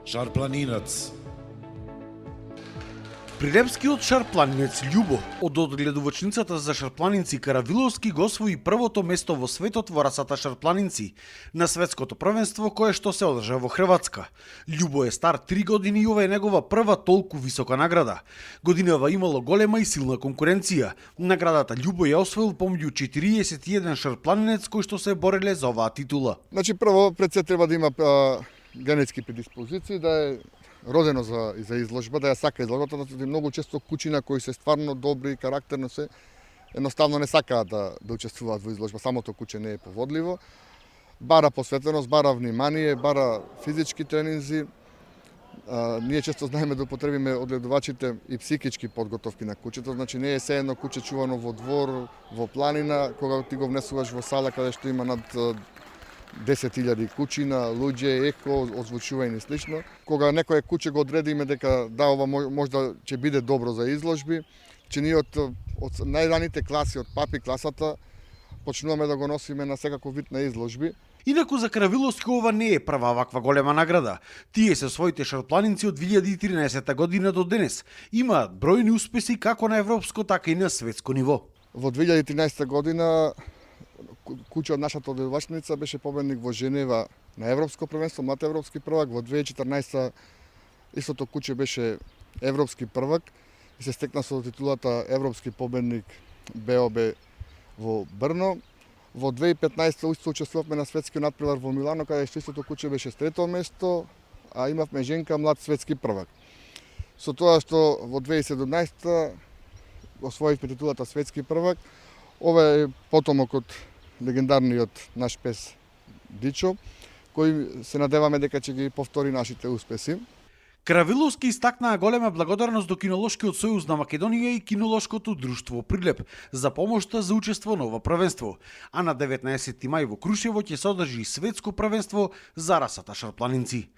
Шарпланинац. Прилепскиот шарпланинец Љубо од одгледувачницата за шарпланинци Каравиловски го освои првото место во светот во расата шарпланинци на светското првенство кое што се одржа во Хрватска. Љубо е стар 3 години и ова е негова прва толку висока награда. Годинава имало голема и силна конкуренција. Наградата Љубо ја освоил помеѓу 41 шарпланинец кои што се бореле за оваа титула. Значи прво пред се треба да има генетски предиспозиции, да е родено за изложба, да ја сака изложбата, значи многу често кучина кои се стварно добри, карактерно се, едноставно не сакаат да учествуваат во изложба, самото куче не е поводливо. Бара посветеност, бара внимание, бара физички тренинзи. Ние често знаеме да употребиме одгледувачите и психички подготовки на кучето, значи не е се едно куче чувано во двор, во планина, кога ти го внесуваш во сала каде што има над 10.000 кучина, луѓе, еко, озвучување и слично. Кога некое куче го одредиме дека да, ова можда ќе биде добро за изложби, че ние од најраните класи, од папи класата, почнуваме да го носиме на секаков вид на изложби. Инаку за Каравиловски ова не е прва ваква голема награда. Тие се своите шарпланинци од 2013 година до денес. Имаат бројни успеси како на европско, така и на светско ниво. Во 2013 година куче од нашата одгледувачница беше победник во Женева на европско првенство, млад европски првак. Во 2014 истото куче беше европски првак и се стекна со титулата европски победник БОБ во Брно. Во 2015 исто учествувавме на светскиот натпревар во Милано, каде што истото куче беше трето место, а имавме женка млад светски првак. Со тоа што во 2017 освоивме титулата светски првак, ова е потомок од легендарниот наш пес Дичо, кој се надеваме дека ќе ги повтори нашите успеси. Каравиловски истакнаа голема благодарност до Кинолошкиот сојуз на Македонија и Кинолошкото друштво Прилеп за помошта за учество на ова првенство. А на 19 мај во Крушево ќе се одржи светско првенство за расата шарпланинци.